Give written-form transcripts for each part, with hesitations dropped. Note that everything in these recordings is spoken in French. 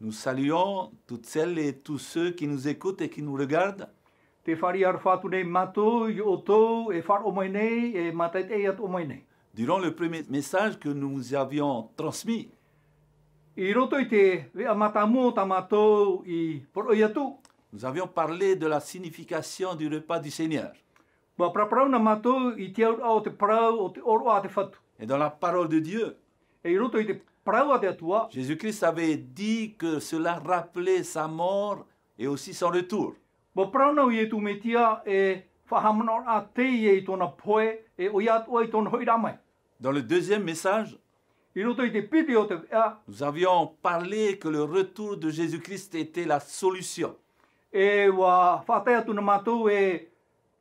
Nous saluons toutes celles et tous ceux qui nous écoutent et qui nous regardent. Te whari ar whātu nei mātou i o tō e whar o mai nei e mātai te at o mai nei. Durant le premier message que nous avions transmis, I roto i te wea matamu ta mātou i poro i atu. nous avions parlé de la signification du repas du Seigneur. Wa praprau na mātou i te au te prau o te oro a te whatu. Et dans la parole de Dieu, E i roto i te prau a te atua, Jésus-Christ avait dit que cela rappelait sa mort et aussi son retour. wa prau nau i e tu me tia e whahamana a te i tōna poe e o i atua i tōna hoira mai. Dans le deuxième message, I roto i te piti o te wea nous avions parlé que le retour de Jésus-Christ était la solution. e wa whātai atu na mātou e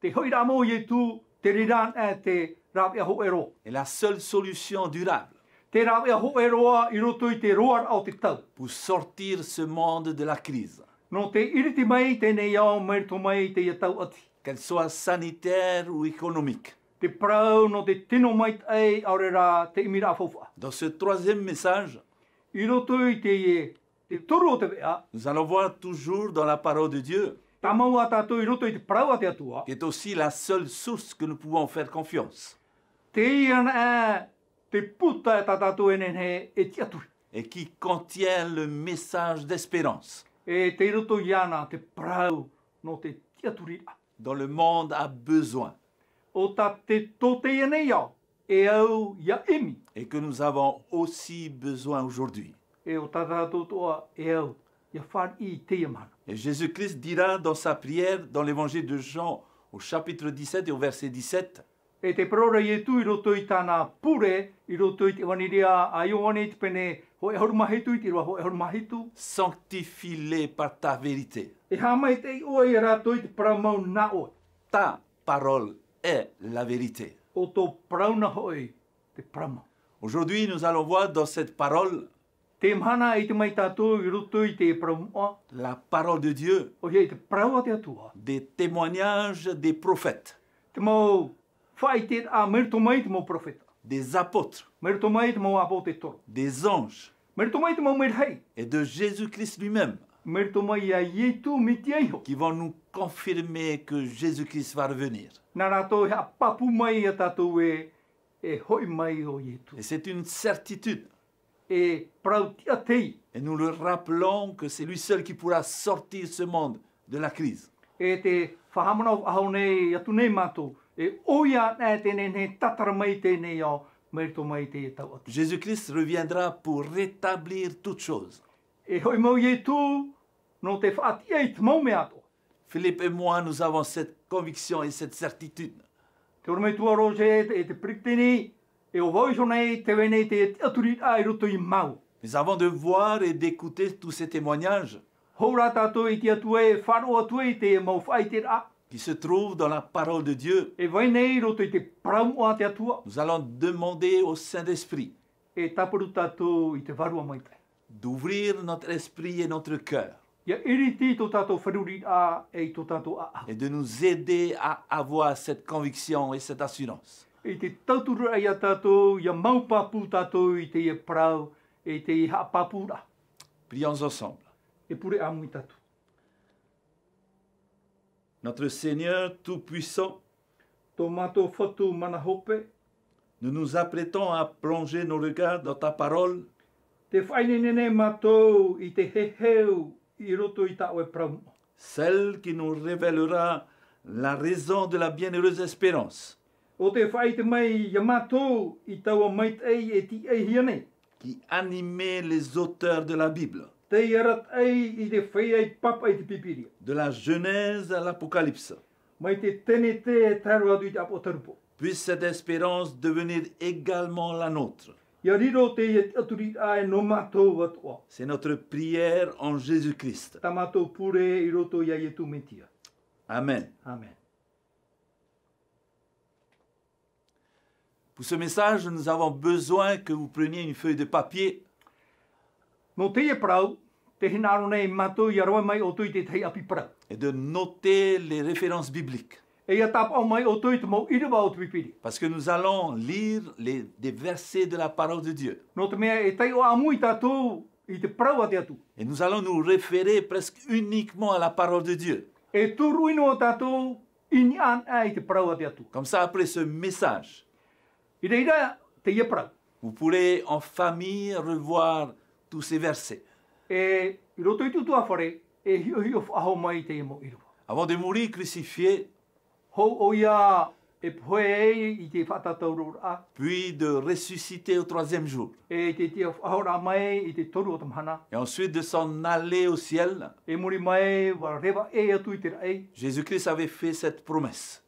te hoira mo i e tu te riran e te rāp e ho e ro. Et la seule solution durable Te rāp e ho e roa i roto i te roar au te tau. pour sortir ce monde de la crise, No te iriti mai tēnei au merito mai te ia tau ati. qu'elle soit sanitaire ou économique. Te prau no te tino mai ai aurera te imira fofa. Dans ce troisième message, I roto i te toru o te wea, nous allons voir toujours dans la parole de Dieu, tamau a tātou i roto i te prau a te atua, qui est aussi la seule source que nous pouvons faire confiance te iana e te puta e tā tātou he e ti aturi. et qui contient le message d'espérance E te roto i ana te prau no te ti aturi a. dont le monde a besoin O ta te tō te ianei au, e au ia emi, et que nous avons aussi besoin aujourd'hui. e o tā tātou toa e au ia whar i te iamana. Et Jésus-Christ dira dans sa prière, dans l'évangile de Jean, au chapitre 17 et au verset 17, E te parora i e tu i roto i tāna pure, i roto i te wanirea a ioane te pene ho e horumahitu i te roa ho e horumahitu. sanctifie-les par ta vérité. E hamai te oa i rato i te paramau na oa. Ta parole est la vérité. O tō prauna hoi te paramau. Aujourd'hui, nous allons voir dans cette parole Te mhana i te mai tātou i roto i te paramua, la parole de Dieu, o hei te paraua te atua. des témoignages des prophètes, Te mau whai te a merito mai te mau profeta. des apôtres, Merito mai te mau apo te toro. des anges Merito mai te mau merhei. et de Jésus-Christ lui-même Merito mai a ietu miti aiho. qui vont nous confirmer que Jésus-Christ va revenir. Nā rātou hea papu mai a tātou e hoi mai o ietu. Et c'est une certitude. E prau tia tei. Et nous le rappelons que c'est lui seul qui pourra sortir ce monde de la crise. E te whahamana ahau nei atu nei mātou. E oia nē tēnei ne tatara mai tēnei au merito mai te e tau atu. Jésus-Christ reviendra pour rétablir toutes choses. E hoi mau ietu no te whaatia i te mau me ato. Philippe et moi, nous avons cette conviction et cette certitude. Te ormei tua roje e te priktini e o voiso nei te wenei te aturi ai roto i mau. Mais avant de voir et d'écouter tous ces témoignages Hora tātou i te atu e wharo atu e te mau whai te a. qui se trouvent dans la parole de Dieu, E vai nei roto i te prau a te atua. nous allons demander au Saint-Esprit E tapuru tātou i te varua mai te. d'ouvrir notre esprit et notre cœur Ia iriti tō tātou wharuri a e i tō tātou a. et de nous aider à avoir cette conviction et cette assurance. E te tauturu ai a tātou, ia maupapu tātou i te ia prau, e te i hapapura. Prions ensemble. E pure amui tātou. Notre Seigneur Tout-Puissant, Tō mātou whatu mana hope, nous nous apprêtons à plonger nos regards dans ta parole te whainenene mātou i te heheu i roto i tāu e prau. celle qui nous révélera la raison de la bienheureuse espérance O te whai te mai ia mātou i taua mai ei e ti ei hiane. qui animait les auteurs de la Bible, Te iarat ei i te whai ei papa i te pipiria. de la Genèse à l'Apocalypse. Mai te tene te e taru atu i te apotarupo. Puisse cette espérance devenir également la nôtre. Ia riro te i aturi ai no mātou atua. C'est notre prière en Jésus-Christ. Ta mātou pure i roto ia ietu metia. Amen. Amen. Pour ce message, nous avons besoin que vous preniez une feuille de papier No te ia prau, te hinaro nei mātou i aroa mai o tui te tei api prau. et de noter les références bibliques. E ia tap au mai o tui te mau iriwa o te pipiri. Parce que nous allons lire des versets de la parole de Dieu. No te mea e tei o amui tātou i te praua te atu. Et nous allons nous référer presque uniquement à la parole de Dieu. E turu ino tātou ini an ai te praua te atu. Comme ça, après ce message, I reira te ia prau. vous pourrez en famille revoir tous ces versets. E i roto i tutu awhare, e hio whaaho mai te imo iro. Avant de mourir crucifié, Hou o ia e poe e i te whātātauru a, puis de ressusciter au troisième jour, e te tia whahora mai i te toru o tamhana. et ensuite de s'en aller au ciel, E muri mai wa rewa e atu i te rei, Jésus-Christ avait fait cette promesse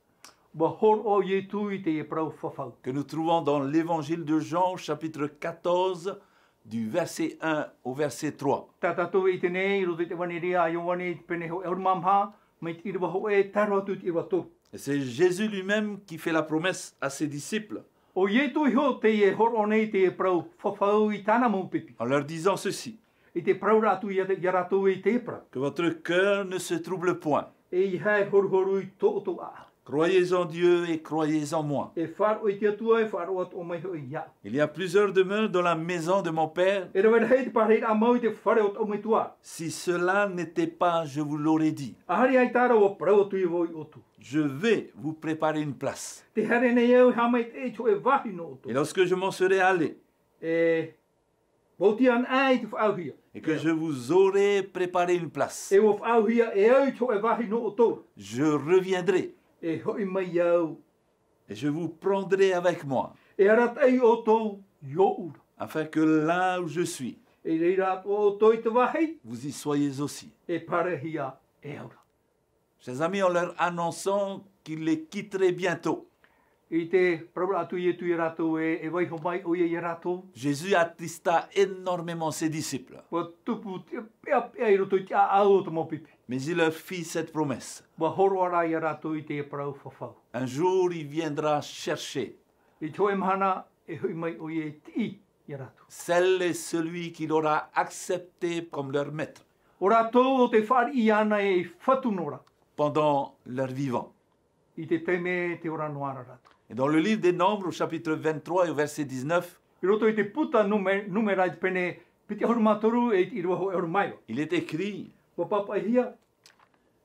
wa hor o ye tu i te e prau whawhau. que nous trouvons dans l'évangile de Jean, chapitre 14, du verset 1 au verset 3. Tātātou i te nei, i roto i te waniria, i o wani pene ho eur mamha, mai te iriwa ho e taro atu i wa toru. Et c'est Jésus lui-même qui fait la promesse à ses disciples O ye tu i ho te e hor o nei te e prau whawhau i tāna mou pipi. en leur disant ceci, I te prau ratu i ratu i te prau. que votre cœur ne se trouble point. E i hae horu i tō oto a. Croyez en Dieu et croyez en moi. E wharo i te atua e wharo atu o mai ho i ia. Il y a plusieurs demeures dans la maison de mon Père. E rawa hei te parei a mau i te whare o mai tua. Si cela n'était pas, je vous l'aurais dit. Ahari ai tāra o prau atu i wo i otu. Je vais vous préparer une place. Te here nei au hamai te cho e wahi no otu. Et lorsque je m'en serai allé E wauti an ai te whauhia. et que je vous aurai préparé une place, E wo whauhia e au cho e wahi no otu. je reviendrai E hoi mai au. et je vous prendrai avec moi, E arat ai otu yo ura. afin que là où je suis, E reira o toi te wahi. vous y soyez aussi. E parehia e aura. Chers amis, en leur annonçant qu'il les quitterait bientôt, I te prau atu i tu i ratu e waiho mai o i ratu. Jésus attrista énormément ses disciples. Wa tupu te pea pea i roto i te a au te mopipi. Mais il leur fit cette promesse. Wa horo ara i ratu i te prau whawhau. Un jour, il viendra chercher I toi mahana e hui mai o i ti i ratu. celle et celui qu'il aura accepté comme leur maître O ratu o te whari i ana e whatunora. pendant leur vivant. I te teime te ora noara ratu. Et dans le livre des Nombres, au chapitre 23 et au verset 19, I roto i te puta numera i te pene piti ahuru matoru e i rua ho e ahuru mai. il est écrit, Wa papa hia.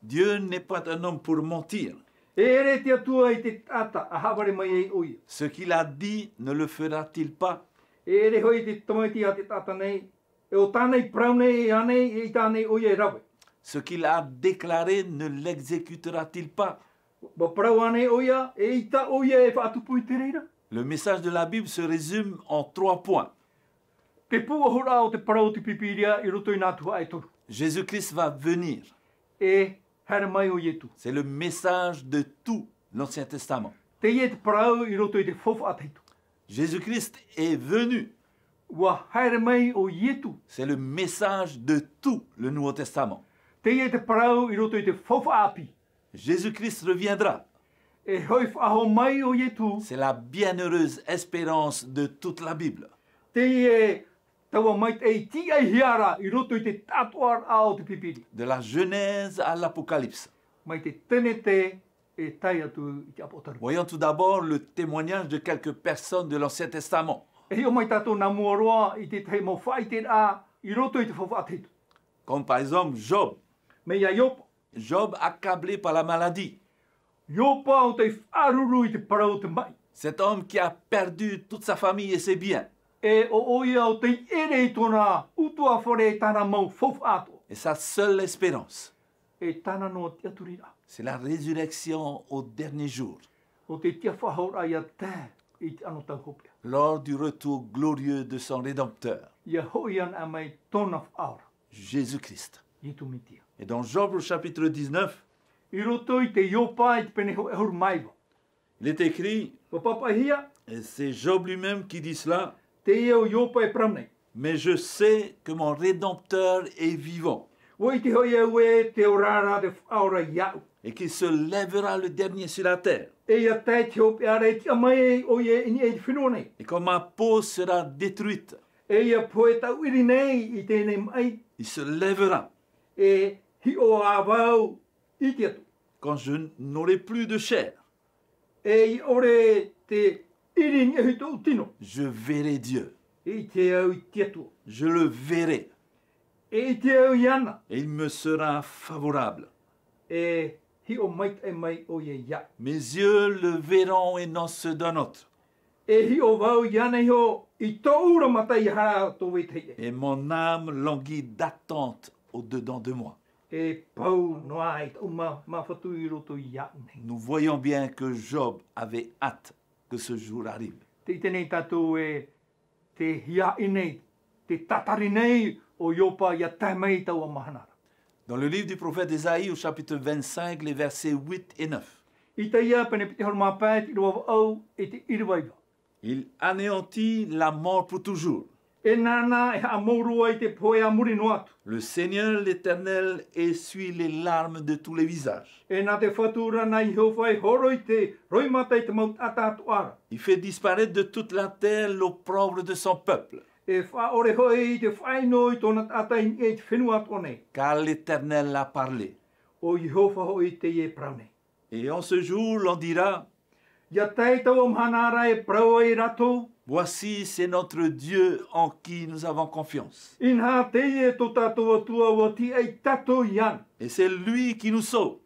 Dieu n'est pas un homme pour mentir. E ere te atua i te tata a haware mai e oi. Ce qu'il a dit, ne le fera-t-il pas? E ere hoi te tomaiti a te tata nei. E o tānei prau nei e anei e i tānei oi e rawe. Ce qu'il a déclaré, ne l'exécutera-t-il pas? Wa prau anei oia e i ta oia e whaatupu i te reira. Le message de la Bible se résume en 3 points. Te puahora o te parau te pipiria i roto i nā tua e toru. Jésus-Christ va venir. E here mai o ietu. C'est le message de tout l'Ancien Testament. Te ie te parau i roto i te fofu ateitu. Jésus-Christ est venu. Wa here mai o ietu. C'est le message de tout le Nouveau Testament. Te ie te parau i roto i te fofu api. Jésus-Christ reviendra. E hoi whaaho mai o ietu. C'est la bienheureuse espérance de toute la Bible. Te ie taua mai e ti ai hiara i roto i te tatuar ao te pipiri. De la Genèse à l'Apocalypse. Mai te tene te e tai atu i te apotaru. Voyons tout d'abord le témoignage de quelques personnes de l'Ancien Testament. E hio mai tātou nā muaroa i te tei mo whai te a i roto i te fofu ateitu. Comme par exemple Job. Me ia iopa. Job accablé par la maladie. Iopa o te wharuru i te parau te mai. Cet homme qui a perdu toute sa famille et ses biens. E o oia o te ere i tōna utua whare e tāna mau fofu ato. Et sa seule espérance, E tāna no te aturira. c'est la résurrection au dernier jour, O te tia whahora ia te i te ano tau hopea. lors du retour glorieux de son Rédempteur, Ia hoian a mai tōna whaora. Jésus-Christ. I tu mitia. Et dans Job au chapitre 19, I roto i te iopa i te pene ho e horu maiwa. il est écrit, O papa hia, et c'est Job lui-même qui dit cela, te ia o iopa e praunei. mais je sais que mon Rédempteur est vivant O i te hoi au e te orara te whaora iau. et qu'il se lèvera le dernier sur la terre. E ia tai te hope are ti amai e o e ini e te whenua nei. Et quand ma peau sera détruite, E ia poe tau iri nei i tēnei mai. il se lèvera. E hi o a wau i te atu. Quand je n'aurai plus de chair, E i ore te iri ni e tō tino. je verrai Dieu. I te au i te atu. Je le verrai. E I te au iana. et il me sera favorable. E hi o mai e mai o ye ia. Mes yeux le verront et non ceux d'un autre. E hi o vau iana i ho I tō ura mata I hara tō wetei. Et mon âme languit d'attente au-dedans de moi. E pau noa I tō ma whatu I roto I ia nei. Nous voyons bien que Job avait hâte que ce jour arrive. Te I tenei tātou e te hia I nei, te tatari nei o iopa ia taimei tau a mahanara. Dans le livre du prophète Ésaïe, au chapitre 25, les versets 8 et 9, I te ia pene piti horma pēt I roa au e te iriwaiwa. il anéantit la mort pour toujours. E nana e ha maurua I te poe a muri no atu. Le Seigneur l'Éternel essuie les larmes de tous les visages. E nā te whatura na I howhai horo I te roimata I te maut atatu ara. Il fait disparaître de toute la terre l'opprobre de son peuple, E whaore hoi I te whaino I tōna atai e te whenua tōne. car l'Éternel l'a parlé. O Jehova hoi te e praune. Et en ce jour, l'on dira, Ia teitau o mhanara e praua I ratou. voici, c'est notre Dieu en qui nous avons confiance. In ha te e tō tātou atua wa ti ei tatou ian. Et c'est lui qui nous sauve.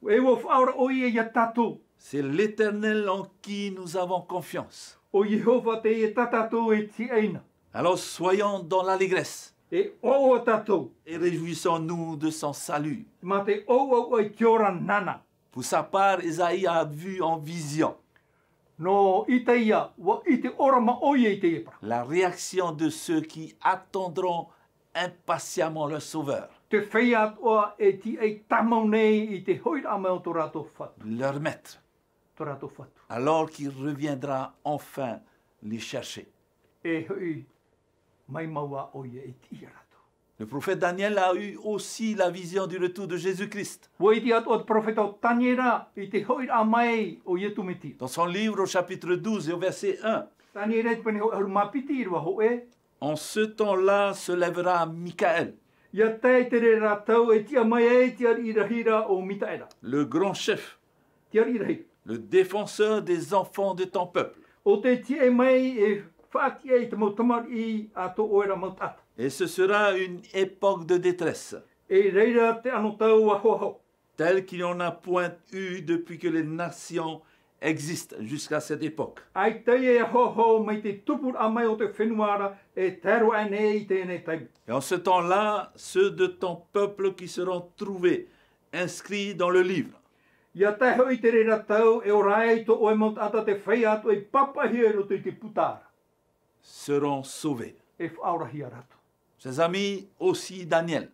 E wa whaora oi e ia tatou. C'est l'Éternel en qui nous avons confiance. O Jehova te e tatatou e ti eina. Alors soyons dans l'allégresse E o tatou. et réjouissons-nous de son salut. Ma te o e ki ora nana. Pour sa part, Ésaïe a vu en vision No I te ia, wa I te ora ma oi e te e pra. la réaction de ceux qui attendront impatiemment leur Sauveur, Te whea oa e ti e tamau nei I te hoira amau tō rato whatu. leur Maître, Tō rato whatu. alors qu'il reviendra enfin les chercher. E hui mai maua oi e ti I rato. Le prophète Daniel a eu aussi la vision du retour de Jésus-Christ. Wa I te atu o te profeta o Taniera I te hoira mai o Ietu meti. Dans son livre au chapitre 12 et au verset 1, Taniera te pene ho mapiti I rua ho e. en ce temps-là se lèvera Michaël, Ia tei te re rātau e tia mai e tia irahira o mitaera. le grand chef, Tia irahira. le défenseur des enfants de ton peuple. O te tia e mai e whaati e te mautamar I a tō oera mautata. Et ce sera une époque de détresse, E reira te ano tau a hoho. telle qu'il n'y en a point eu depuis que les nations existent jusqu'à cette époque. Ai tei e a hoho mai te tupur a mai o te whenuara e tero ane I tēnei taimu. Et en ce temps-là, ceux de ton peuple qui seront trouvés inscrits dans le livre Ia te hoi te re rātau e o rai tō oe mautata te whai atu e papahi e roto I te putara. seront sauvés. E whaurahi a rātu. Ses amis aussi Daniel,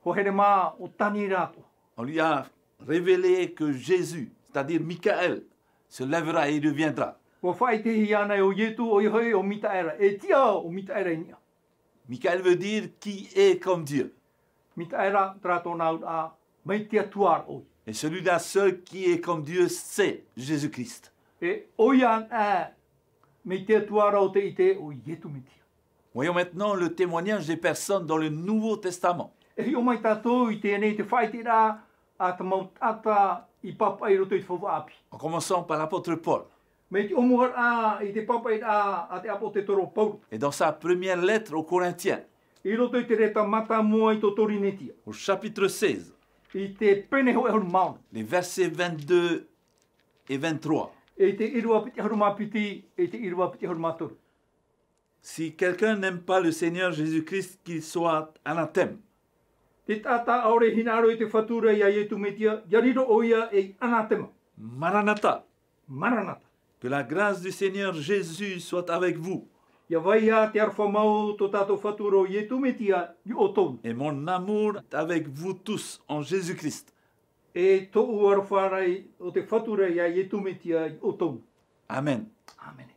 Ho here mā o tani rātu. on lui a révélé que Jésus, c'est-à-dire Michaël, se lèvera et il reviendra. Wa whai te hi ana o Ietu o Ihoi o mitaera. E tia o mitaera inia. Michaël veut dire qui est comme Dieu. Mitaera trato nau a mai tia tuar oi. Et celui-là seul qui est comme Dieu, c'est Jésus-Christ. E oian a mai tia tuar o te ite o Ietu mitia. Voyons maintenant le témoignage des personnes dans le Nouveau Testament. E hi o mai tātou I tēnei te whai te rā a te mautata I papa I roto I te whawaapi. En commençant par l'apôtre Paul. Me te omuhar a I te papa I a te apo te toro Paulu. Et dans sa première lettre aux Corinthiens, I roto I te reta mata mua I to torinetia. au chapitre 16, I te pene ho e horu mauna. les versets 22 et 23. E te irua piti haru mapiti, e te irua piti haru matoru. Si quelqu'un n'aime pas le Seigneur Jésus-Christ, qu'il soit anathème. Te tata aore hinaro I te whatura I a Ietu metia, yariro o ia e anatema. Maranatha, Maranata. que la grâce du Seigneur Jésus soit avec vous. Ia vai a te arwha mau tō tātou whatura o Ietu metia I o tonu. Et mon amour est avec vous tous en Jésus-Christ. E tō uarwharai o te whatura I a Ietu metia I o tonu. Amen. Amen.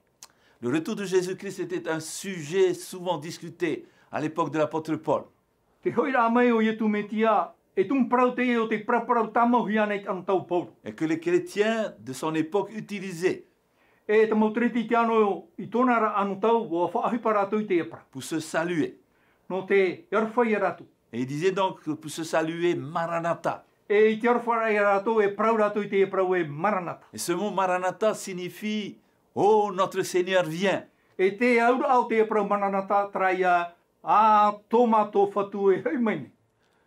Le retour de Jésus-Christ était un sujet souvent discuté à l'époque de l'apôtre Paul. Te hoira mai o Ietu metia, e tum prau te o te praparau tamahu ia nei anu tau Paulu. Et que les chrétiens de son époque utilisaient E te mautreti te ano I tōna ra anu tau, o whaahipara atu I te epra. pour se saluer. No te yarwhai ratu. Et il disait donc que pour se saluer, Maranatha. E I te arwhara ratu e prau ratu I te epra e maranata. Et ce mot Maranatha signifie « Oh, notre Seigneur vient E te aura au te epra maranata traia A tō mātou whatu e hei maini.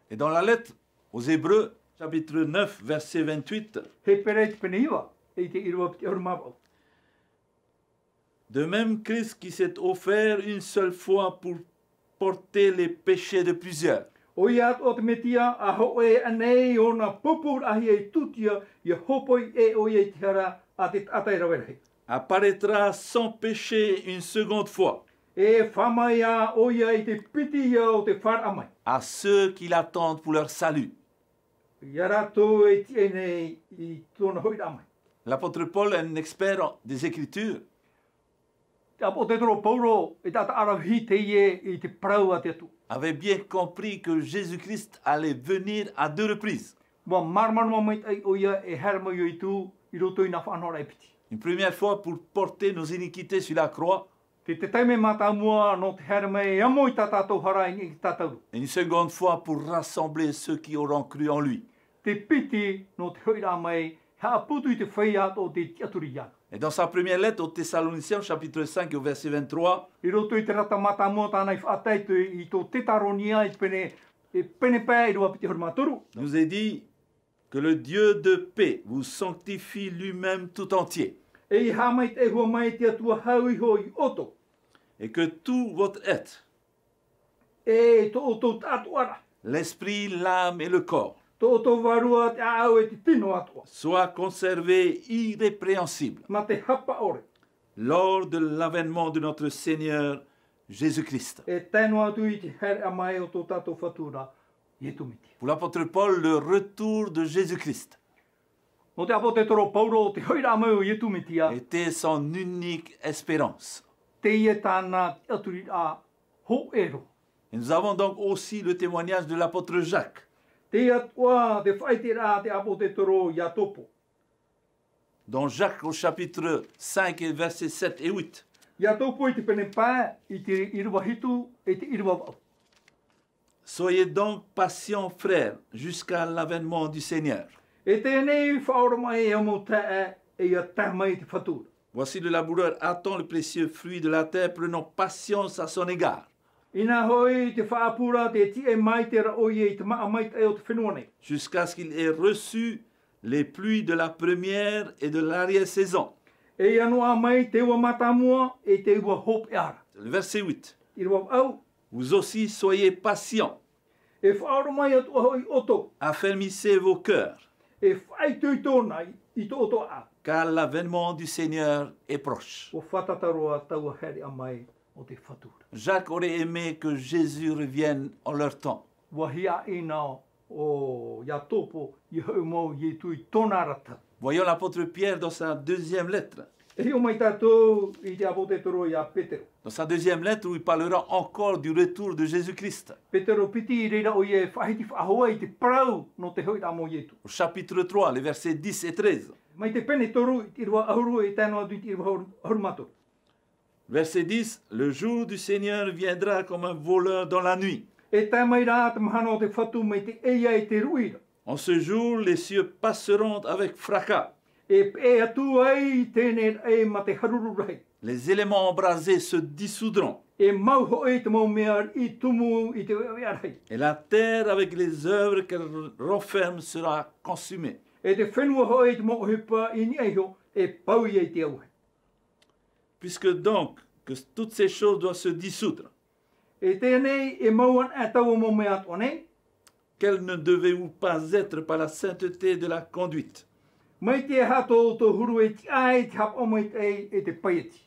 Et dans la lettre aux Hébreux, chapitre 9, verset 28, He pere te pene iwa, e te irua piti aru mawau. de même Christ qui s'est offert une seule fois pour porter les péchés de plusieurs, O ia o te metia, a ho e anei o na pupur ahi e tutia, ia hopoi e o ia te hara a te atai rawerhei. apparaîtra sans péché une seconde fois E whamai a o ia i te piti ia o te whar amai. à ceux qui l'attendent pour leur salut. Ia rato e ti e nei i tōna hoi amai. L'apôtre Paul est un expert des Écritures. Te apo te toro Paulo e tata arahi te ie i te prau a te atu. Avait bien compris que Jésus-Christ allait venir à 2 reprises. Mua marmanu mai ai o ia e harama i i tū i roto i na whanora e piti. Une première fois pour porter nos iniquités sur la croix, Te taime mata mua no te harama e amo i tātou hara i ki tātou. et une seconde fois pour rassembler ceux qui auront cru en lui. Te piti no te hoira mai, ha putu i te whai ato o te tiaturi ia. Et dans sa première lettre aux Thessaloniciens, chapitre 5 au verset 23, I roto i te rata mata mua tāna i whaataitu i tō tetaronia i pene pē i rua piti hori mātoru. nous est dit que le Dieu de paix vous sanctifie lui-même tout entier, E i hamai te hua mai te atua hau iho i oto. et que tout votre être, E tō oto tātu ara. l'esprit, l'âme et le corps, Tō oto varua te au e te tino atua. soit conservé irrépréhensible Ma te hapa ore. lors de l'avènement de notre Seigneur Jésus-Christ. E tēnu atu i te here amai o tō tātou whatura i e tumiti. Pour l'apôtre Paul, le retour de Jésus-Christ No te apo te toro Paulo te hoira amai o i e tumitia. était son unique espérance. Te ie tāna aturi a ho ero. Et nous avons donc aussi le témoignage de l'apôtre Jacques. Te atua te whaite rā te apo te toro i a topo. Dans Jacques au chapitre 5 et versets 7 et 8. I a topo i te pene pā i te irua hitu e te irua wau. Soyez donc patients, frères, jusqu'à l'avènement du Seigneur. E tēnei whaora mai e amo tae e ia tamai te whatura. Voici le laboureur attend le précieux fruit de la terre, prenons patience à son égard, Ina hoi te whaapura te ti e mai te ra oie i te maa mai te o te whenua nei. jusqu'à ce qu'il ait reçu les pluies de la première et de l'arrière-saison. E anua mai te ua matamua e te ua hop e ara. Le verset 8. I rua au, Vous aussi soyez patients, e whaora mai atua hoi oto, affermissez vos cœurs, e whai tui tōna i tō oto a. car l'avènement du Seigneur est proche. O whatataroa taua heri a mai o te whatura. Jacques aurait aimé que Jésus revienne en leur temps. Wahia ina o ia topo i hau mau i tui tōna rata. Voyons l'apôtre Pierre dans sa deuxième lettre. E o mai tātou i te apo te toro i a Petero. Dans sa deuxième lettre où il parlera encore du retour de Jésus-Christ. Petero piti i reira o ie whahiti whahoa i te prau no te hoi ramo ietu. Au chapitre 3, les versets 10 et 13. Mai te pene toru i rua ahuru e tēnua atu i te rua ahuru mato. Verset 10. Le jour du Seigneur viendra comme un voleur dans la nuit. E tā mai rā te mahana o te whatu mai te eia e te ruira. En ce jour, les cieux passeront avec fracas. E atu ai tēne e ma te haruru rai. Les éléments embrasés se dissoudront. E mau ho e te mau mea i tumu i te wea rai. Et la terre, avec les œuvres qu'elle renferme, sera consumée. E te whenua ho e te mau hepa i ni eho e pau i e te auhe. Puisque donc que toutes ces choses doivent se dissoudre, E tēnei e mauan e tau o mau mea atu anei. quelle ne devez-vous pas être par la sainteté de la conduite? Mai te hato o tō huru e ti ai te hap o mai e te paieti.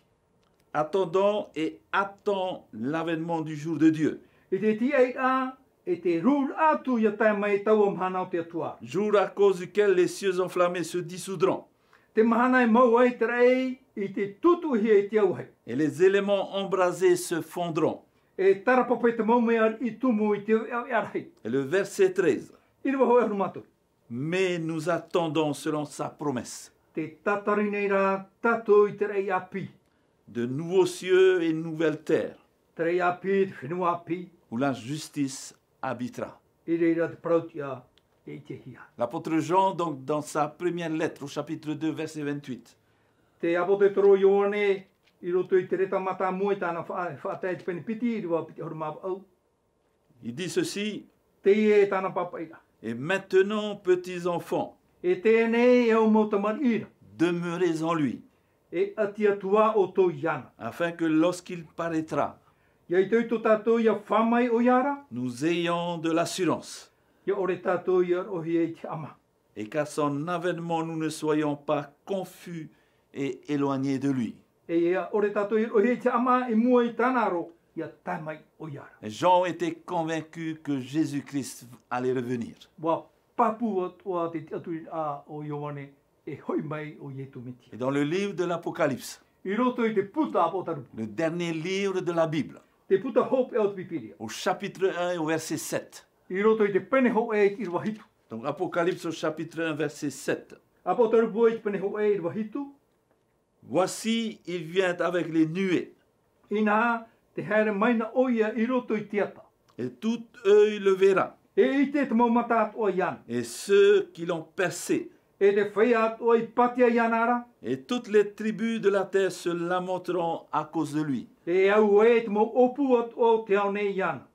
Attendons et attends l'avènement du jour de Dieu. E te ti ai a e te rūr atu ia tai mai tau o mahana o te atua. Jour à cause duquel les cieux enflammés se dissoudront, Te mahana e mau ai te rei i te tutuhi e te auhei. et les éléments embrasés se fondront. E tarapapai te mau mea i tumu i te arhei. Et le verset 13. I rua hoi arumato. Mais nous attendons selon sa promesse Te tatari nei rā tato i te rei api. de nouveaux cieux et une nouvelle terre Te rei api, te whenua api. où la justice habitera. I reira te prautia e te hia. L'apôtre Jean, donc, dans sa première lettre, au chapitre 2, verset 28, Te apo te toro Ioane I roto I te reta mata mua I tāna whaatai te penipiti I rua piti horumāpa au. Il dit ceci, Te e tāna papaira. et maintenant, petits enfants, E tēnei e o mauta marira. demeurez en lui, E atia tua o tō iana. afin que lorsqu'il paraîtra, Ia I tau tō tātou ia whamai o iara. nous ayons de l'assurance, Ia ore tātou ia rohi e te ama. et qu'à son avènement, nous ne soyons pas confus et éloignés de lui. E ia ore tātou ia rohi e te ama e mua I tāna ro. Ia tamai o iara. Et Jean était convaincu que Jésus-Christ allait revenir. Wa papu o te atu a o Ioane e hoi mai o Ietu miti. Et dans le livre de l'Apocalypse, I roto I te puta a potarupu. le dernier livre de la Bible, Te puta hope e o te pipiria. au chapitre 1 et au verset 7. I roto I te pene ho e I rwa hitu. Donc Apocalypse au chapitre 1, verset 7. A potarupu e te pene ho e I rwa hitu. Voici, il vient avec les nuées, Ina te haere maina oia I roto I te ata. et tout œil le verra, E I te maumata atu o iana. et ceux qui l'ont percé, E te whaia atu o I patia iana ara. et toutes les tribus de la terre se lamenteront à cause de lui. E au e te mau opu atu o te aone iana.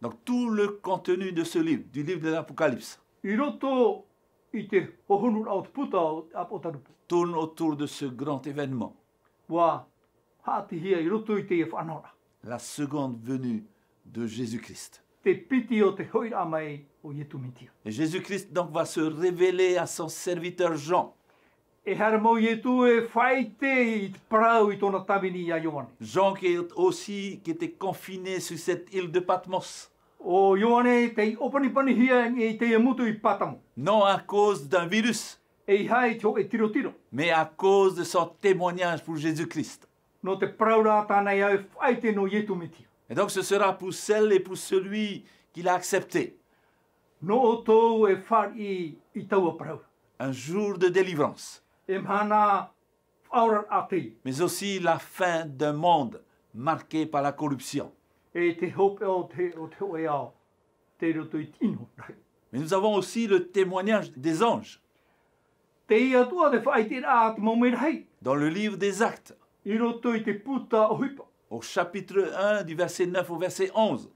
Donc tout le contenu de ce livre, du livre de l'Apocalypse, I roto I te hohonu au te puta o a potarupu. tourne autour de ce grand événement, Wa haati hia I roto I te e whanora. la seconde venue de Jésus-Christ. Te piti o te hoira mai o Ietu mitia. Et Jésus-Christ donc va se révéler à son serviteur Jean. E hara mau Ietu e whaite I te parau I tōna tawini I a Ioane. Jean qui était confiné sur cette île de Patmos, O Ioane te opanipani hia I te mutu I Patamo. non à cause d'un virus, E I hai te ho e tiro tiro. mais à cause de son témoignage pour Jésus-Christ. No te praura tānei au whaite no Ietu mitia. Et donc ce sera pour celle et pour celui qui l'a accepté, No o tō e whari I taua praura. un jour de délivrance, E mhana whaurar a te. mais aussi la fin d'un monde marqué par la corruption. E te hope o te hoe ao. Te roto I tino. Mais nous avons aussi le témoignage des anges Te ia tua te whaite a te maumera hei. dans le livre des Actes, I roto I te puta o hipa. au chapitre 1 du verset 9 au verset 11.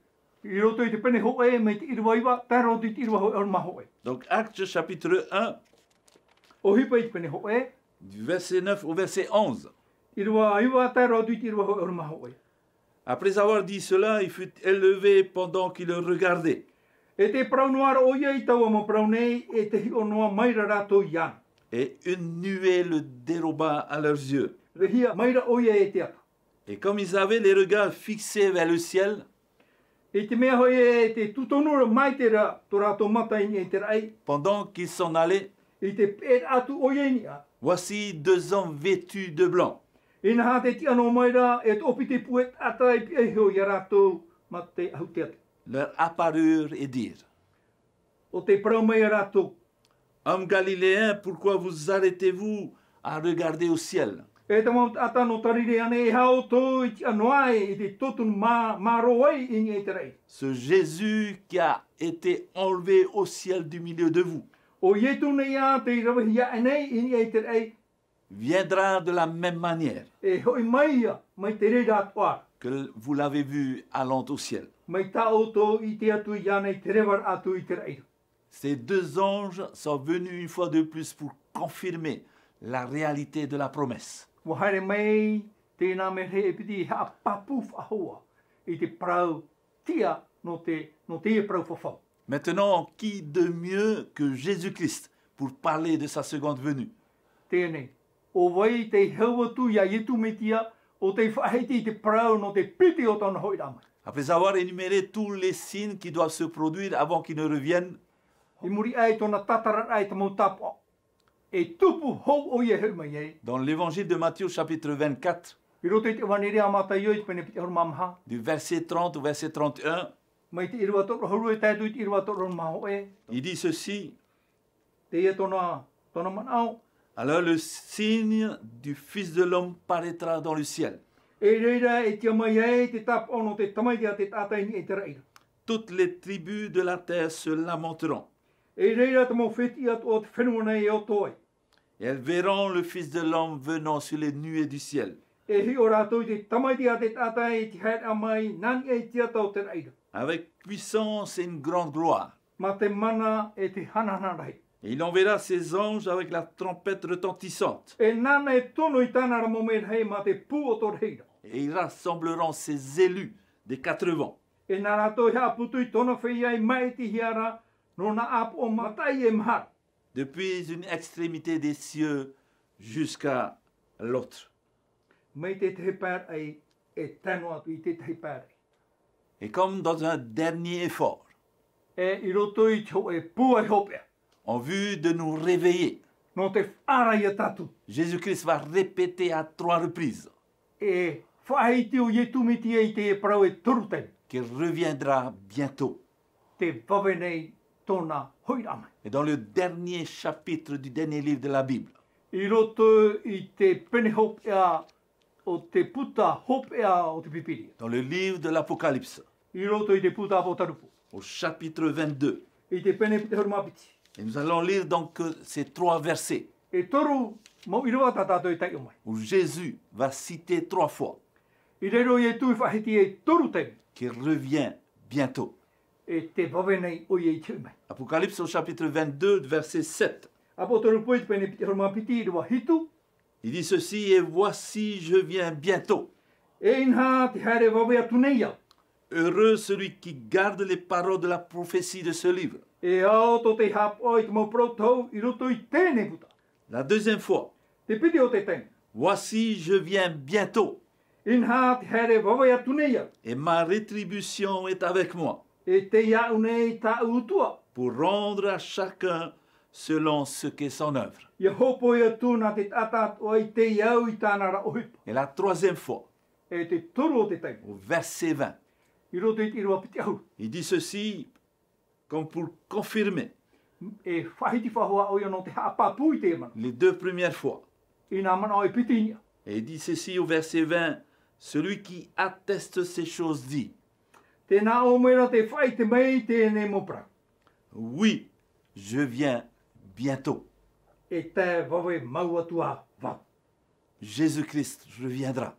I roto I te pene ho e me te irwa iwa, taro te irwa ho e orma ho e. Donc Actes chapitre 1 O hipa I te pene ho e, du verset 9 au verset 11. irwa iwa, taro te irwa ho e orma ho e. Après avoir dit cela, il fut élevé pendant qu'il le regardait. E te praunoara o ia I taua mo praunei, e te hi o noa maira rato I ana. Et une nuée le déroba à leurs yeux. Le hia maira o ia e te ata. Et comme ils avaient les regards fixés vers le ciel, E te mea hoi e te tutonura mai te ra, to rato mataini e te rai, pendant qu'ils s'en allaient, e te pēr atu o ia ni a. voici deux hommes vêtus de blanc, E na ha te ti ano maira, e te opi te puet ata e pia heo i a rato ma te au te ata. leur apparurent et dirent: O te prau mai a rato. Hommes galiléens, pourquoi vous arrêtez-vous à regarder au ciel? E te mau ata no tarire ane e hao tō I ti anoai e te totun maro ai I ni e te rei. Ce Jésus qui a été enlevé au ciel du milieu de vous O Ietu nei a te rawahia anei I ni e te rei. viendra de la même manière E hoi mai a, mai te rei ratoa. que vous l'avez vu allant au ciel. Mai tau tō I te atu I ana I te rewar atu I te rei. Ces deux anges sont venus une fois de plus pour confirmer la réalité de la promesse. Wa haere mai tēnā me he e piti ha papu whahoa I te prau tia no te e prau whawhau. Maintenant, qui de mieux que Jésus-Christ pour parler de sa seconde venue? Tēnei, o wai te hauatu ia Ietu me tia, o te whaheiti I te prau no te piti o tana hoi rama. Après avoir énuméré tous les signes qui doivent se produire avant qu'il ne revienne, I muri ai tona tatara ai te mau tapo. E tupu hou o ia heu mai e. dans l'évangile de Matthieu chapitre 24, I roto I te wanere a mata ioi te pene piti hor mamaha. du verset 30 au verset 31, Mai te irua toro hauru e tātu I te irua toro maho e. il dit ceci: Te ia tona manau. Alors le signe du Fils de l'homme paraîtra dans le ciel. E reira e tia mai e te tapo ono te tamaitia te tātaini e te reira. Toutes les tribus de la terre se lamenteront. E reira te mau wheti atu o te whenua nei e o toi. Et elles verront le Fils de l'homme venant sur les nuées du ciel, E hi o rātou te tamaiti a te tātai te haere a mai, nani e tia tau te reira. avec puissance et une grande gloire. Ma te mana e te hanahana rai. Et il enverra ses anges avec la trompette retentissante. E nana e tono i tāna ra momen hei ma te pū o tō reira. Et ils rassembleront ses élus des quatre vents. E nā rātou hea putu i tona whai ai mai te hiara, no na apu o matai e mahara. Depuis une extrémité des cieux jusqu'à l'autre. Mei te te pēr ai e tano atu i te te pēr ai. Et comme dans un dernier effort, E i roto i te e pū ai hopea. en vue de nous réveiller, No te whara i a tatu. Jésus-Christ va répéter à 3 reprises E whaiti o ye tumiti e te e parau e turuten. qu'il reviendra bientôt. Te wawenei tōna hoiramai. Et dans le dernier chapitre du dernier livre de la Bible, I roto i te pene hopea o te puta hopea o te pipiri. dans le livre de l'Apocalypse, I roto i te puta apo tarupu. au chapitre 22, I te pene pite horumapiti. et nous allons lire donc ces 3 versets E toru mau iroa ta tātou i tai o mai. où Jésus va citer 3 fois I reiro i e tui whahiti e toru tei. qu'il revient bientôt. E te wawenei o i e tui mai. Apocalypse au chapitre 22, verset 7. Apo toru pui te pene pite horumapiti i rua hitu. Il dit ceci, et voici, je viens bientôt. E inha te haere wawea tuneia. Heureux celui qui garde les paroles de la prophétie de ce livre. E ao to te hap oi te mau protau i roto i tēne puta. La deuxième fois, Te piti o te tēne. voici, je viens bientôt, Inha te haere wawea tuneia. et ma rétribution est avec moi, E te iau nei ta utua. pour rendre à chacun selon ce qu'est son œuvre. Ia hopo ia tūna te tatat o i te iau i tāna ra ohipa. Et la troisième fois, E te toru o te tēne. au verset 20, I roto i te irua piti au. il dit ceci, comme pour confirmer E whahiti whahua o ia no te hapapu i te mana. les 2 premières fois. I nā mana o i pitinia. Et il dit ceci au verset 20, celui qui atteste ces choses dit, Tēnā o mera te whai te mei tēne mopra. oui, je viens bientôt. E te wawe maua tua wau. Jésus-Christ reviendra.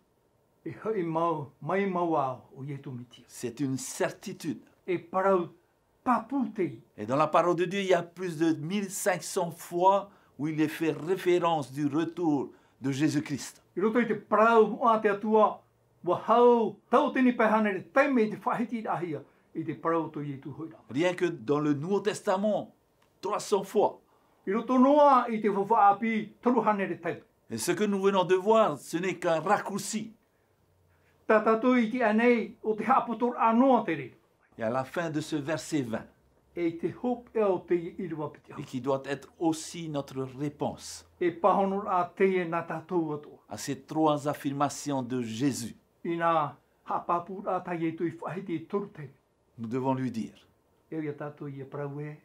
E hoi mau, mai maua o ietu mitia. C'est une certitude. E parau papu te i. Et dans la parole de Dieu, il y a plus de 1500 fois où il est fait référence du retour de Jésus-Christ. I roto i te parau moa te atua. Wa hau tau tini pehane re taime i te whahiti i ahia. I te parau to ietu hoira. Rien que dans le Nouveau Testament, 300 fois. I roto noa i te whawha api toruhane re taime. Et ce que nous venons de voir, ce n'est qu'un raccourci. Tātātou i te anei o te hapotor anoa te rei. Et à la fin de ce verset 20, E te hop e o te irua piti au. et qui doit être aussi notre réponse E pahonor a te e nā tātou ato. à ces 3 affirmations de Jésus, I nā hapapu a tai e tui whahiti e toru te. nous devons lui dire, E ia tātou i e parau e.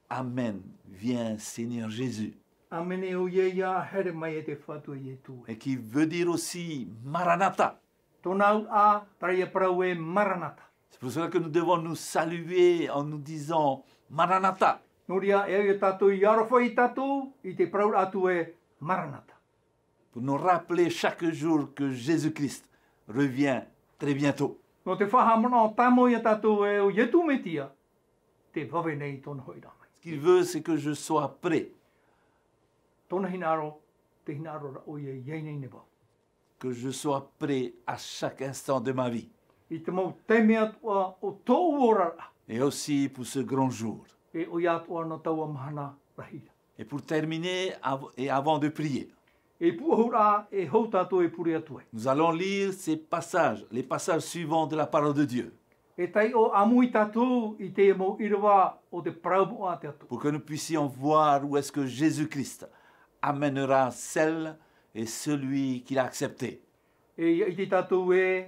Amen, viens Seigneur Jésus. Amene o ie ia here mai e te whatu i e tu. Et qui veut dire aussi Maranatha. Tōnau a tarai e parau e maranata. C'est pour cela que nous devons nous saluer en nous disant Maranatha. Noria e ia tātou i arofa i tātou i te parau atu e maranata. Pour nous rappeler chaque jour que Jésus-Christ revient très bientôt. No te whahamana o tamo ia tātou e o ietu metia. Te wawe nei tōna hoira mai. Ce qu'il veut, c'est que je sois prêt, Tōna hinaro, te hinaro ra o ia iei nei nebau. que je sois prêt à chaque instant de ma vie. I te mau te mea tua o tō ora ra. Et aussi pour ce grand jour. E o ia tua no taua mahana rahira. Et pour terminer, et avant de prier, E puahura e hou tātou e puri atu e. nous allons lire ces passages, les passages suivants de la parole de Dieu, E tai o amui tātou i te mo irawa o te paraumo a te atu. pour que nous puissions voir où est-ce que Jésus-Christ amènera celle et celui qu'il a accepté. E ia i te tātou e,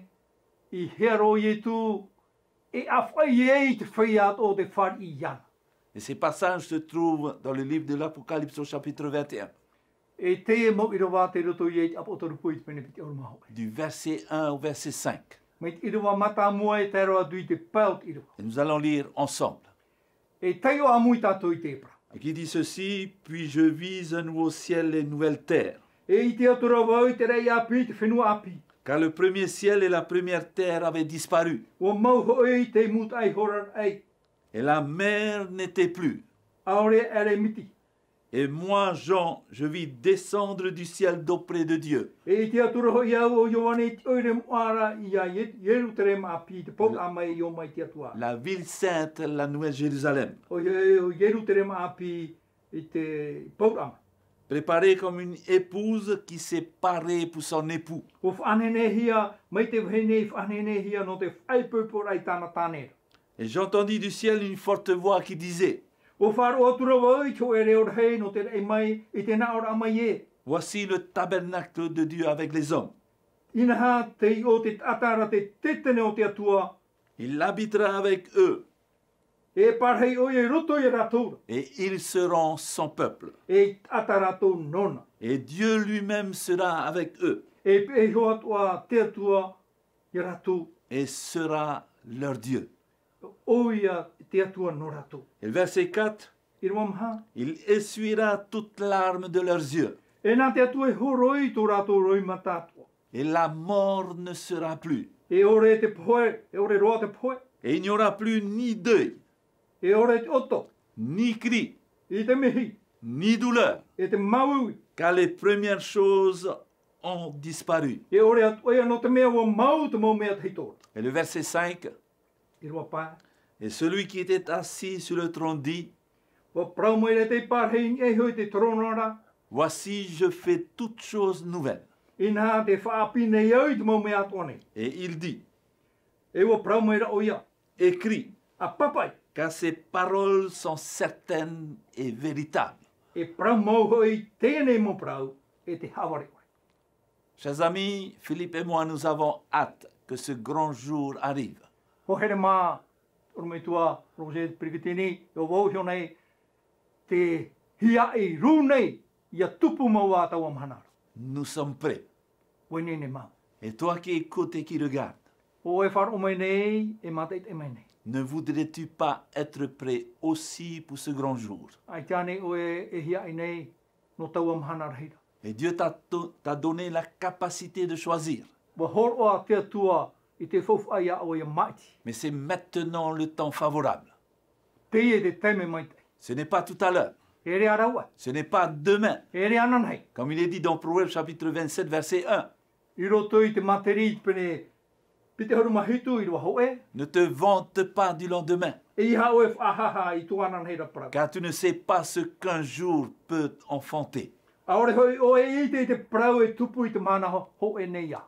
i hearo i e tu, e a whai e i te whai ato o te whari i iana. Et ces passages se trouvent dans le livre de l'Apocalypse au chapitre 21, E te e mo irawa te roto i e te apotoru pui te pene piti auruma hoi. du verset 1 au verset 5. Me te irawa mata mua e te aroa dui te paut irawa. Et nous allons lire ensemble. E tai o amui tātou i te epra. qui dit ceci, puis je vise un nouveau ciel et une nouvelle terre. E I te atura wau te rei api, te whenua api. Car le premier ciel et la première terre avaient disparu, O mau hoi te mut ai horar ai. et la mer n'était plus. Aore ere miti. Et moi, Jean, je vis descendre du ciel d'auprès de Dieu. E I te atura hoi au o Ioane te oire moara I a Jerusalem api, te pot amai I o mai te atua. La ville sainte, la Nouvelle Jérusalem, O Jerusalem api I te pot amai. préparée comme une épouse qui s'est parée pour son époux. O whanene hia, mai te whene whanene hia no te whaipupur ai tāna tānera. Et j'entendis du ciel une forte voix qui disait, O wharo atura wau te ere ora hei no te rei mai I te naora amai e. voici le tabernacle de Dieu avec les hommes. Inaha te I o te atara te tetene o te atua. Il habitera avec eux, E parhei o e roto I ratura. et ils seront son peuple. E atarato nona. Et Dieu lui-même sera avec eux, E pe ho atua te atua I ratu. et sera leur Dieu. O ia te atua no ratu. Et le verset 4, I ramha. il essuiera toutes larmes de leurs yeux, E nā te atua e horoi tō ratu roi matatua. et la mort ne sera plus. E ore te poe. E ore roa te poe. Et il n'y aura plus ni deuil, E ore te oto. ni cri, I te mihi. ni douleur, E te maui. car les premières choses ont disparu. E ore atua ia no te mea wa mau te mau mea te hitora. Et le verset 5, I roa pae. et celui qui était assis sur le trône dit, Wa prau mai re te parhei e hoi te tronora. voici je fais toutes choses nouvelles. I nā te whaapine iau I te mau mea atuane. Et il dit, E wa prau mai ra o ia. écris, A papai. car ces paroles sont certaines et véritables. E prau mau hoi tēnei mo prau. E te haware oi. Chers amis, Philippe et moi, nous avons hâte que ce grand jour arrive. Ho here mā. Oro mai tua. Roger Prikitini. O wau hio nei. Te hia I rū nei. Ia tupu mau a tau amhanara. Nous sommes prêts. Wene ne mau. Et toi qui écoutes et qui regardes, O e whar o mai nei. E mateit e mai nei. ne voudrais-tu pas être prêt aussi pour ce grand jour? Ai tāne o e hia I nei. No tau amhanara hira. Et Dieu t'a donné la capacité de choisir. Wa hor o a te atua. I te fofu ai a o ia maiti. Mais c'est maintenant le temps favorable. Te e te teime maiti. Ce n'est pas tout à l'heure. E re araua. Ce n'est pas demain. E re ananhei. Comme il est dit dans Proverbes chapitre 27, verset 1. I roto I te materi pene. Pite horu mahitu I roa ho e. Ne te vante pas du lendemain, E iha o e whahaha I tu ananhei ra prau. car tu ne sais pas ce qu'un jour peut enfanter. Aore hoi o e I te prau e tupu I te mana ho e nei ia.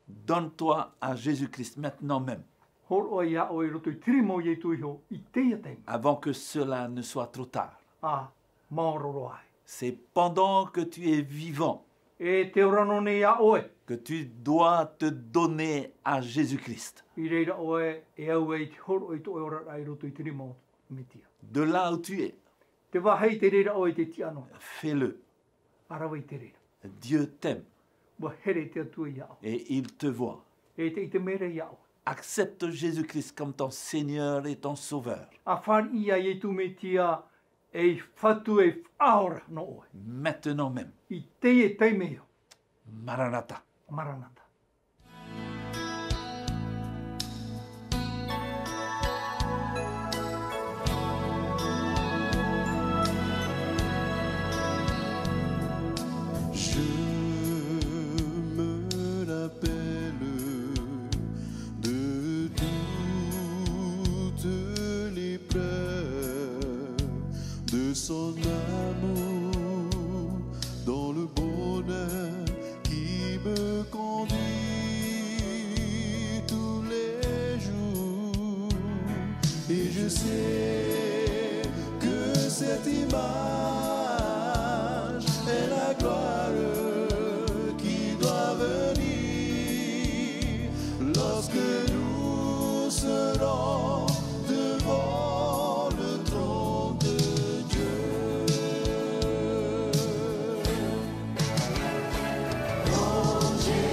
Donne-toi à Jésus-Christ maintenant même, Hor o ia o I roto I tiri mo I tu iho I te ia teime. avant que cela ne soit trop tard. A maororo ai. C'est pendant que tu es vivant E te orano nei ia oe. que tu dois te donner à Jésus-Christ. I reira oe e au e te hor o I to e ora ai roto I tiri mo mitia. De là où tu es, Te wahei te reira oe te tiano. fais-le. Arawa I te reira. Dieu t'aime Wa here te atu ia o. et il te voit. E te I te mere ia o. Accepte Jésus-Christ comme ton Seigneur et ton Sauveur. A whan ia I tu me tia e whatu e whaora no oe. Maintenant même. I te e teime io. Maranatha. Maranatha. Je me rappelle de toutes les preuves de son amour dans le bonheur qui me conduit tous les jours. Et je sais que cette image est la gloire qui doit venir lorsque nous serons devant le trône de Dieu. Oh Jésus,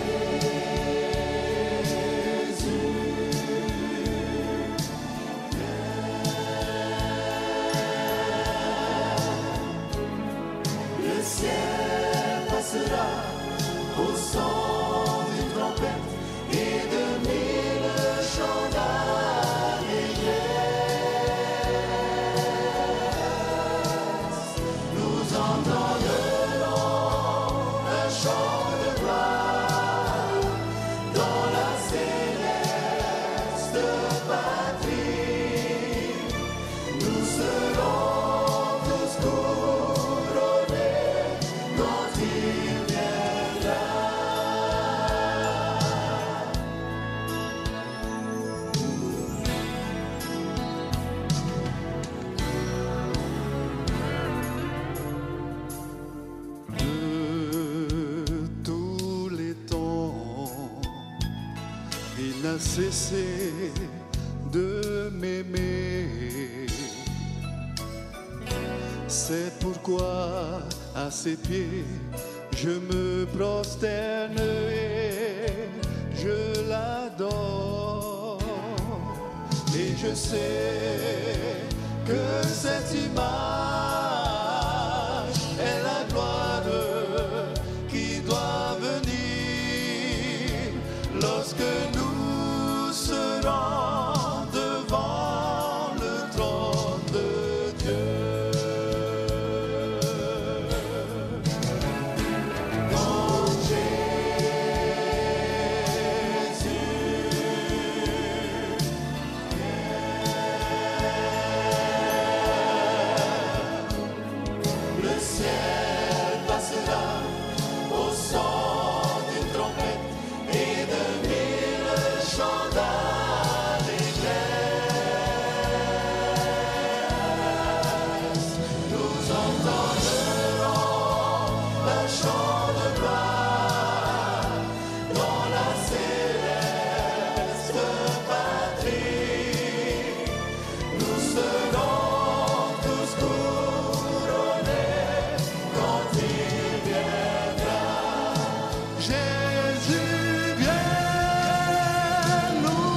cessé de m'aimer. C'est pourquoi à ses pieds je me prosterne et je l'adore. Et je sais que cette image est la gloire qui doit venir lorsque nous serons devant le trône de Dieu. Quand le ciel passera au son d'une trompette et de mille chants d'allégresse. Nous entendrons un chant de gloire dans la céleste patrie. Nous serons tous couronnés quand il viendra. Jésus vient, nous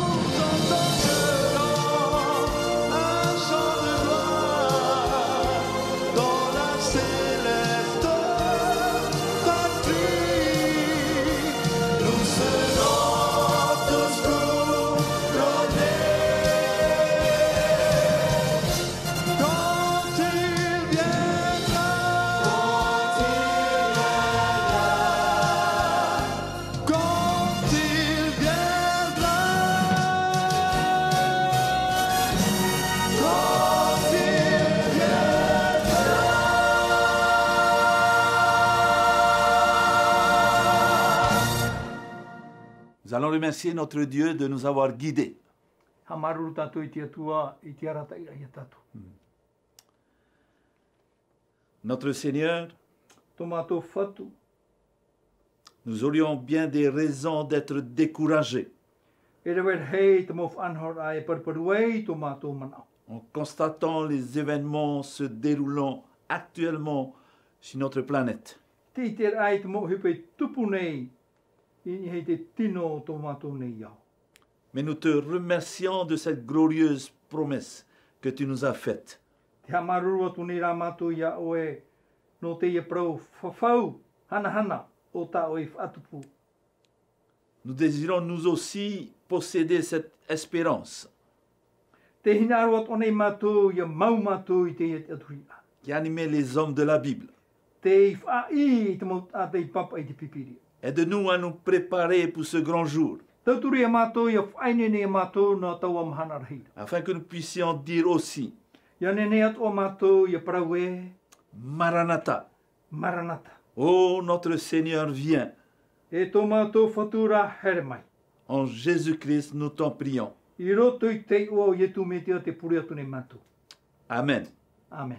entendrons un chant de gloire dans la céleste patrie. Nous serons tous couronnés quand il viendra. Quand il viendra. Quand il Nous allons remercier notre Dieu de nous avoir guidés. Ha maruru tātou I te atua, I te arata I rai tātou. Notre Seigneur, Tō mātou whatu, nous aurions bien des raisons d'être découragés e rewer hei te mof anhor ai parparu ei tō mātou manao. en constatant les événements se déroulant actuellement sur notre planète. Te I te ai te mo hipe tupu nei, I hei te tino tō mātou nei iau. Mais nous te remercions de cette glorieuse promesse que tu nous as faite. Te ha maruru atu nei rā mātou ia oe, no te ia prau whawhau, hana o tā oe whatupu. Nous désirons nous aussi posséder cette espérance Te hinaru atu nei mātou ia mau mātou I te ia te aturia. qui animait les hommes de la Bible. Te I whai te mo a te I papa I te pipiri. Aide-nous à nous préparer pour ce grand jour, Tauturi a mātou ia whainene a mātou na tau am hana rahira. afin que nous puissions dire aussi, Ia nene atu a mātou ia parau e, Maranatha, maranata. ô notre Seigneur, viens. E tō mātou whatura here mai. En Jésus-Christ, nous t'en prions. I roto I te ua o ietu me te puri atu nei mātou. Amen. Amen.